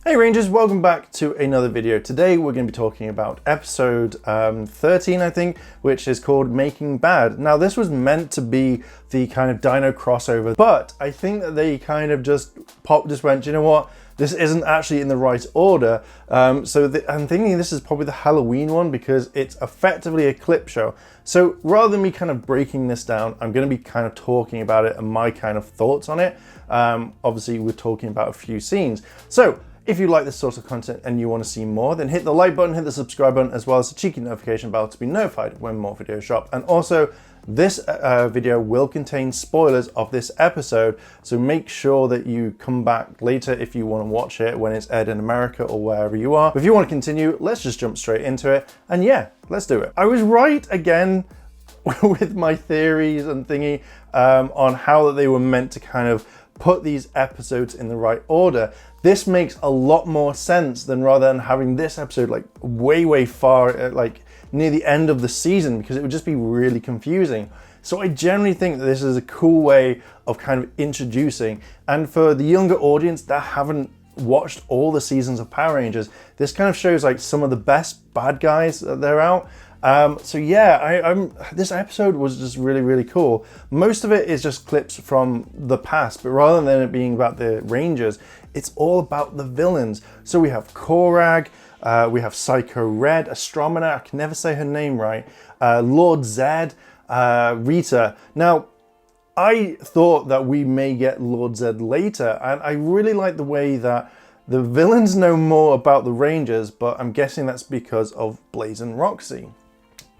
Hey Rangers, welcome back to another video. Today we're going to be talking about episode 13, I think, which is called Making Bad. Now this was meant to be the kind of dino crossover, but I think that they kind of just went, you know what, this isn't actually in the right order. I'm thinking this is probably the Halloween one because it's effectively a clip show. So rather than me kind of breaking this down, I'm going to be kind of talking about it and my kind of thoughts on it. Obviously we're talking about a few scenes. So if you like this sort of content and you want to see more, then hit the like button, hit the subscribe button, as well as the cheeky notification bell to be notified when more videos drop. And also, this video will contain spoilers of this episode, so make sure that you come back later if you want to watch it when it's aired in America or wherever you are. But if you want to continue, let's just jump straight into it. And yeah, let's do it. I was right again with my theories and thingy on how that they were meant to kind of put these episodes in the right order. This makes a lot more sense than rather than having this episode like way far, like near the end of the season, because it would just be really confusing. So I generally think that this is a cool way of kind of introducing, and for the younger audience that haven't watched all the seasons of Power Rangers, this kind of shows like some of the best bad guys that they're out. So yeah, this episode was just really cool. Most of it is just clips from the past, but rather than it being about the Rangers, it's all about the villains. So we have Korag, we have Psycho Red, Astromina, I can never say her name right, Lord Zed, Rita. Now, I thought that we may get Lord Zed later, and I really like the way that the villains know more about the Rangers, but I'm guessing that's because of Blaze and Roxy.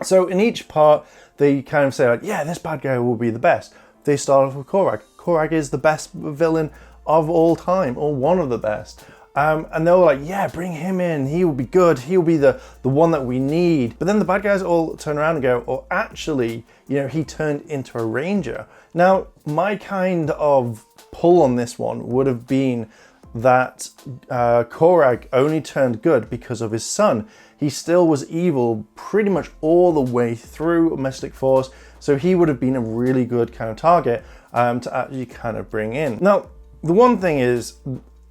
So in each part, they kind of say like, yeah, this bad guy will be the best. They start off with Korag. Korag is the best villain of all time, or one of the best. And they're all like, yeah, bring him in. He will be good. He'll be the one that we need. But then the bad guys all turn around and go, oh, actually, you know, he turned into a Ranger. Now, my kind of pull on this one would have been that Korag only turned good because of his son. He still was evil pretty much all the way through Mystic Force, so he would have been a really good kind of target to actually kind of bring in. Now, the one thing is,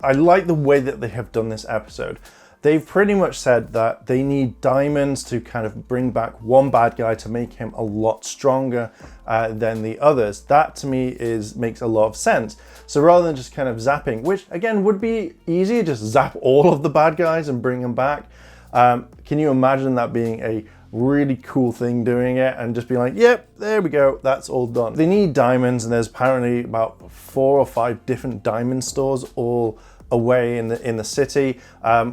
I like the way that they have done this episode. They've pretty much said that they need diamonds to kind of bring back one bad guy to make him a lot stronger than the others. That to me makes a lot of sense. So rather than just kind of zapping, which again would be easy, just zap all of the bad guys and bring them back. Can you imagine that being a really cool thing, doing it and just being like, yep, there we go, that's all done. They need diamonds, and there's apparently about 4 or 5 different diamond stores all away in the city,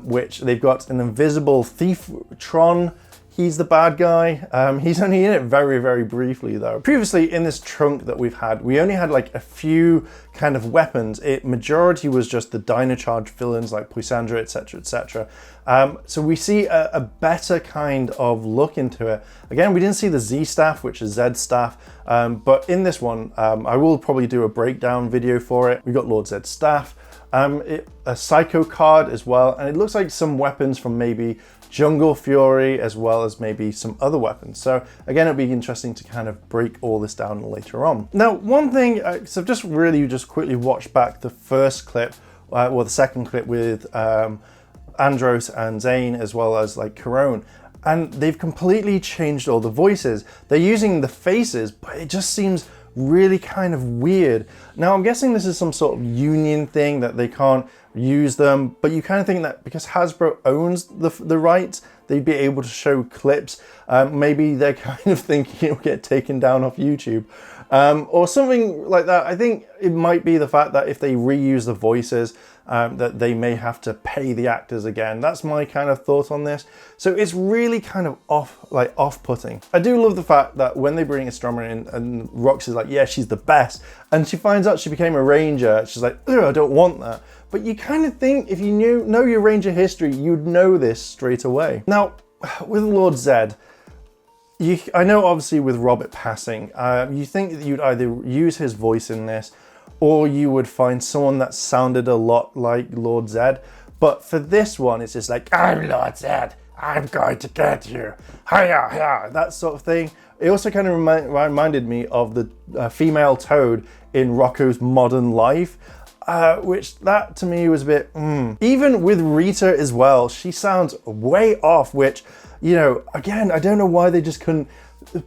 which they've got an invisible thief, Tron. He's the bad guy. He's only in it very briefly though. Previously in this trunk that we've had, we only had like a few kind of weapons. Majority was just the Dino Charge villains like Poisandra, etc. So we see a better kind of look into it. Again, we didn't see the Z staff, which is Zed's staff, but in this one, I will probably do a breakdown video for it. We got Lord Zed's staff, a Psycho card as well, and it looks like some weapons from maybe Jungle Fury, as well as maybe some other weapons. So again, it'll be interesting to kind of break all this down later on. Now, one thing, so I've just quickly watched back the first clip, or the second clip with Andros and Zane, as well as like Corone, and they've completely changed all the voices. They're using the faces, but it just seems really kind of weird. Now, I'm guessing this is some sort of union thing that they can't use them, but you kind of think that because Hasbro owns the rights, they'd be able to show clips. Maybe they're kind of thinking it'll get taken down off YouTube or something like that. I think it might be the fact that if they reuse the voices, that they may have to pay the actors again. That's my kind of thought on this. So it's really kind of off-putting. I do love the fact that when they bring Astromina in and Roxy's like, yeah, she's the best, and she finds out she became a Ranger, she's like, oh, I don't want that. But you kind of think if you know your Ranger history, you'd know this straight away. Now, with Lord Zed, I know obviously with Robert passing, you think that you'd either use his voice in this, or you would find someone that sounded a lot like Lord Zed. But for this one, it's just like, I'm Lord Zed, I'm going to get you, hiya, hiya, that sort of thing. It also kind of reminded me of the female Toad in Rocco's Modern Life. which that to me was a bit, Even with Rita as well, she sounds way off, which, you know, again, I don't know why they just couldn't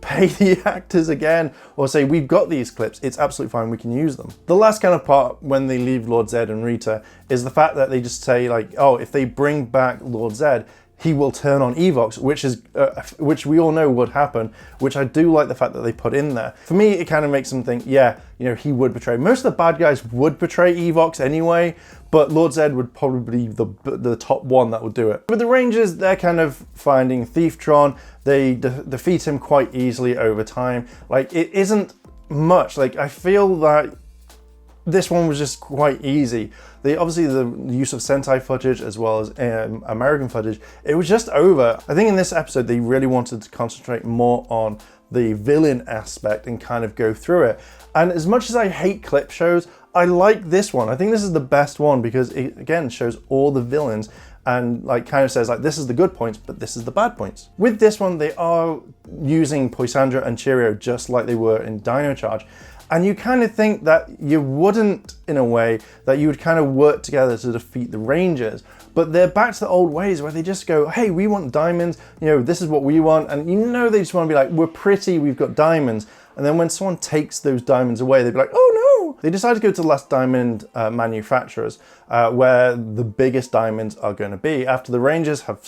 pay the actors again or say, we've got these clips, it's absolutely fine, we can use them. The last kind of part when they leave Lord Zed and Rita is the fact that they just say like, oh, if they bring back Lord Zed, he will turn on Evox, which we all know would happen, which I do like the fact that they put in there. For me, it kind of makes them think, yeah, you know, he would betray. Most of the bad guys would betray Evox anyway, but Lord Zed would probably be the top one that would do it. With the Rangers, they're kind of finding Thieftron. They defeat him quite easily over time. Like, it isn't much. Like, I feel that this one was just quite easy. Obviously the use of Sentai footage as well as American footage, it was just over. I think in this episode they really wanted to concentrate more on the villain aspect and kind of go through it. And as much as I hate clip shows, I like this one. I think this is the best one because it again shows all the villains and like kind of says like, this is the good points, but this is the bad points. With this one, they are using Poisandra and Cheerio just like they were in Dino Charge. And you kind of think that you wouldn't, in a way, that you would kind of work together to defeat the Rangers. But they're back to the old ways where they just go, hey, we want diamonds, you know, this is what we want. And you know they just want to be like, we're pretty, we've got diamonds. And then when someone takes those diamonds away, they'd be like, oh no! They decide to go to the last diamond manufacturers, where the biggest diamonds are going to be, after the Rangers have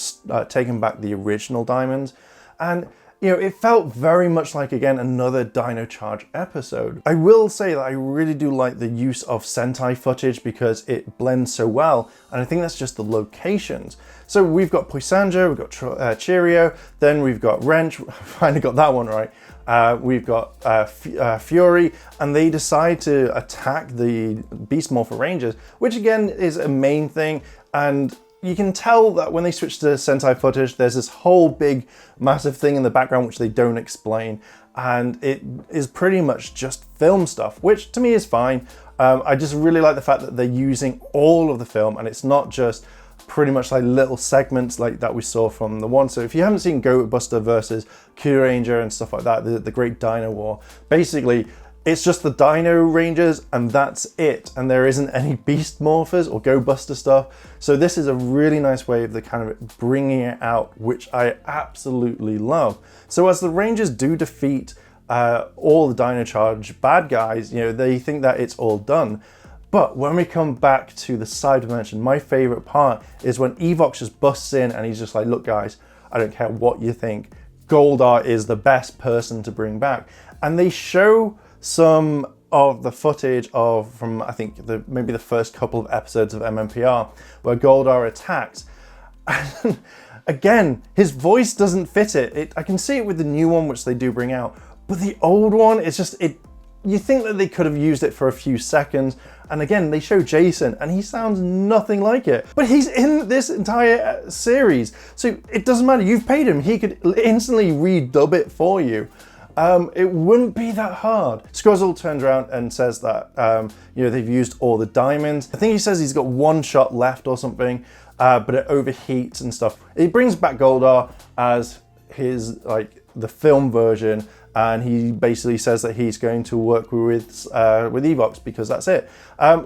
taken back the original diamonds. And you know, it felt very much like, again, another Dino Charge episode. I will say that I really do like the use of Sentai footage because it blends so well, and I think that's just the locations. So we've got Poisandra, we've got Cheerio, then we've got Wrench, finally got that one right. We've got Fury, and they decide to attack the Beast Morpher Rangers, which again is a main thing, and you can tell that when they switch to Sentai footage, there's this whole big, massive thing in the background which they don't explain. And it is pretty much just film stuff, which to me is fine. I just really like the fact that they're using all of the film and it's not just pretty much like little segments like that we saw from the one. So if you haven't seen Goat Buster versus Q Ranger and stuff like that, the Great Dino War, basically, it's just the Dino Rangers and that's it. And there isn't any Beast Morphers or Go Buster stuff. So this is a really nice way of the kind of bringing it out, which I absolutely love. So as the Rangers do defeat all the Dino Charge bad guys, you know, they think that it's all done. But when we come back to the side dimension, my favorite part is when Evox just busts in and he's just like, look guys, I don't care what you think. Goldar is the best person to bring back. And they show some of the footage from I think maybe the first couple of episodes of MMPR where Goldar attacks. And again, his voice doesn't fit it. I can see it with the new one, which they do bring out, but the old one, it's just, you think that they could have used it for a few seconds. And again, they show Jason and he sounds nothing like it, but he's in this entire series. So it doesn't matter, you've paid him. He could instantly redub it for you. It wouldn't be that hard. Squirrel turns around and says that, you know, they've used all the diamonds. I think he says he's got one shot left or something, but it overheats and stuff. He brings back Goldar as his, like, the film version, and he basically says that he's going to work with Evox because that's it.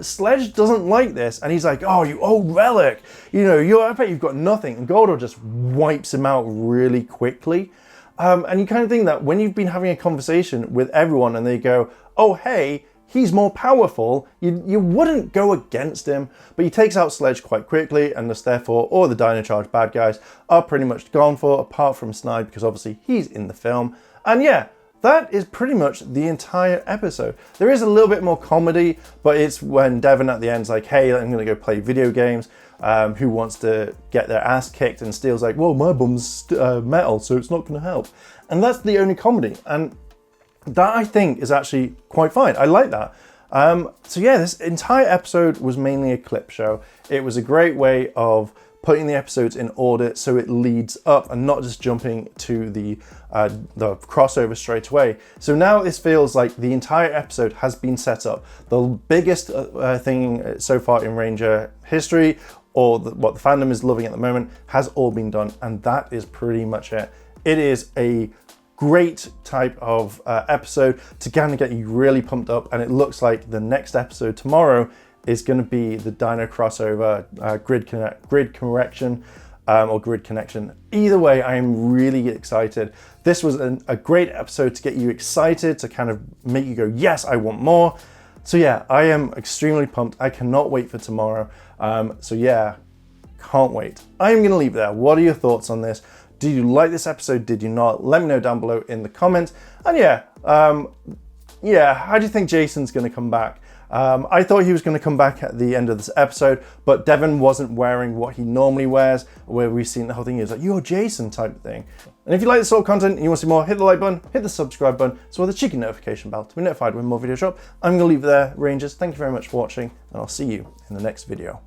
Sledge doesn't like this, and he's like, oh, you old relic, you know, I bet you've got nothing. And Goldar just wipes him out really quickly. And you kind of think that when you've been having a conversation with everyone and they go, oh, hey, he's more powerful, you wouldn't go against him, but he takes out Sledge quite quickly, and thus therefore all the Dino Charge bad guys are pretty much gone for, apart from Snide, because obviously he's in the film. And yeah, that is pretty much the entire episode. There is a little bit more comedy, but it's when Devon at the end's like, hey, I'm gonna go play video games. Who wants to get their ass kicked, and Steel's like, well, my bum's metal, so it's not going to help. And that's the only comedy, and that I think is actually quite fine. I like that. So yeah, this entire episode was mainly a clip show. It was a great way of putting the episodes in order so it leads up and not just jumping to the crossover straight away. So now this feels like the entire episode has been set up. The biggest thing so far in Ranger history, or what the fandom is loving at the moment, has all been done, and that is pretty much it. It is a great type of episode to kind of get you really pumped up, and it looks like the next episode tomorrow is going to be the dino crossover grid correction or grid connection. Either way, I am really excited. This was a great episode to get you excited, to kind of make you go, yes, I want more. So yeah, I am extremely pumped. I cannot wait for tomorrow. So yeah, can't wait. I'm going to leave it there. What are your thoughts on this? Did you like this episode? Did you not? Let me know down below in the comments. And yeah, how do you think Jason's going to come back? I thought he was going to come back at the end of this episode, but Devon wasn't wearing what he normally wears, where we've seen the whole thing. He was like, you're Jason type of thing. And if you like this sort of content and you want to see more, hit the like button, hit the subscribe button, as well as the cheeky notification bell to be notified when more videos drop. I'm going to leave it there, Rangers. Thank you very much for watching, and I'll see you in the next video.